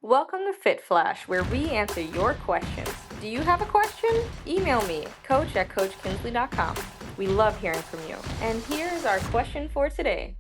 Welcome to Fit Flash, where we answer your questions. Do you have a question? Email me, coach@coachkinsley.com. We love hearing from you. And here's our question for today.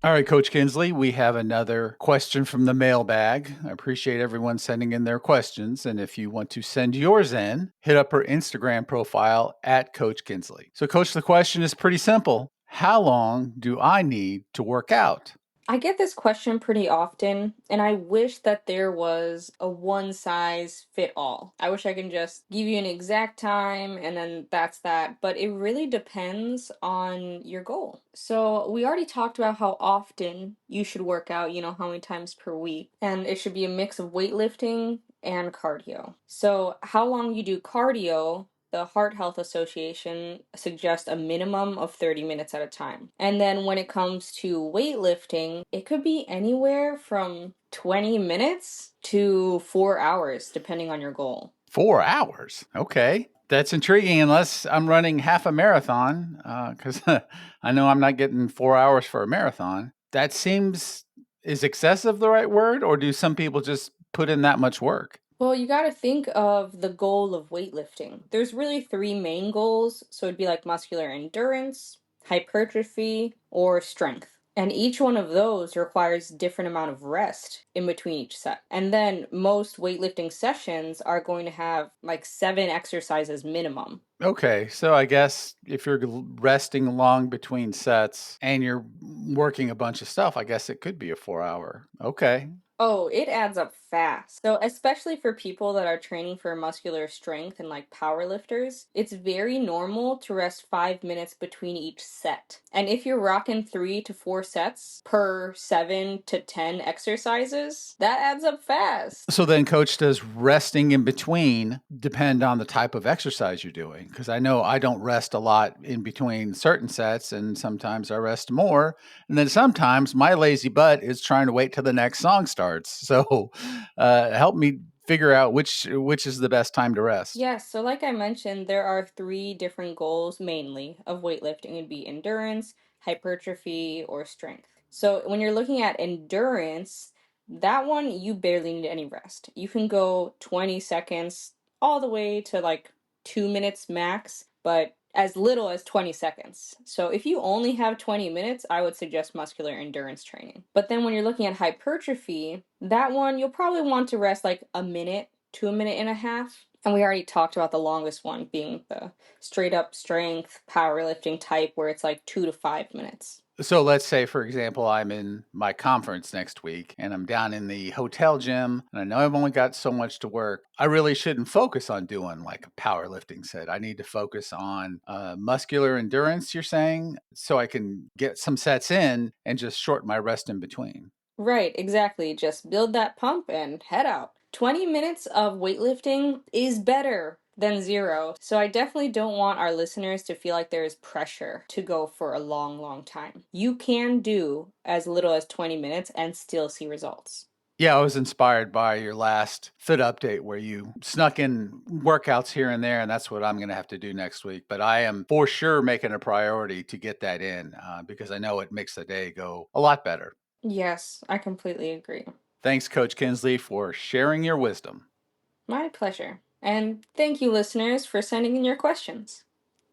All right, Coach Kinsley, we have another question from the mailbag. I appreciate everyone sending in their questions. And if you want to send yours in, hit up her Instagram profile at Coach Kinsley. So, Coach, the question is pretty simple. How long do I need to work out? I get this question pretty often, and I wish that there was a one size fit all. I wish I can just give you an exact time and then that's that, but it really depends on your goal. So, we already talked about how often you should work out, how many times per week, and it should be a mix of weightlifting and cardio. So, how long you do cardio, the Heart Health Association suggests a minimum of 30 minutes at a time. And then when it comes to weightlifting, it could be anywhere from 20 minutes to 4 hours, depending on your goal. 4 hours. Okay. That's intriguing unless I'm running half a marathon, because I know I'm not getting 4 hours for a marathon. That seems, is excessive the right word, or do some people just put in that much work? Well, you got to think of the goal of weightlifting. There's really three main goals. So it'd be like muscular endurance, hypertrophy, or strength. And each one of those requires different amount of rest in between each set. And then most weightlifting sessions are going to have like 7 exercises minimum. Okay, so I guess if you're resting along between sets and you're working a bunch of stuff, I guess it could be a 4 hour. Okay. Oh, it adds up fast. So, especially for people that are training for muscular strength and like powerlifters, it's very normal to rest 5 minutes between each set. And if you're rocking 3 to 4 sets per 7 to 10 exercises, that adds up fast. So then, coach, does resting in between depend on the type of exercise you're doing? Because I know I don't rest a lot in between certain sets, and sometimes I rest more. And then sometimes my lazy butt is trying to wait till the next song starts. So help me figure out which is the best time to rest. Yes, so like I mentioned, there are three different goals mainly of weightlifting. It'd be endurance, hypertrophy, or strength. So when you're looking at endurance, that one you barely need any rest. You can go 20 seconds all the way to like 2 minutes max, but as little as 20 seconds. So if you only have 20 minutes, I would suggest muscular endurance training. But then when you're looking at hypertrophy, that one you'll probably want to rest like a minute to a minute and a half. And we already talked about the longest one being the straight up strength powerlifting type, where it's like 2 to 5 minutes. So let's say, for example, I'm in my conference next week and I'm down in the hotel gym and I know I've only got so much to work. I really shouldn't focus on doing like a powerlifting set. I need to focus on muscular endurance, you're saying, so I can get some sets in and just shorten my rest in between. Right, exactly. Just build that pump and head out. 20 minutes of weightlifting is better than zero. So I definitely don't want our listeners to feel like there is pressure to go for a long, long time. You can do as little as 20 minutes and still see results. Yeah, I was inspired by your last fit update where you snuck in workouts here and there, and that's what I'm going to have to do next week. But I am for sure making a priority to get that in because I know it makes the day go a lot better. Yes, I completely agree. Thanks, Coach Kinsley, for sharing your wisdom. My pleasure. And thank you, listeners, for sending in your questions.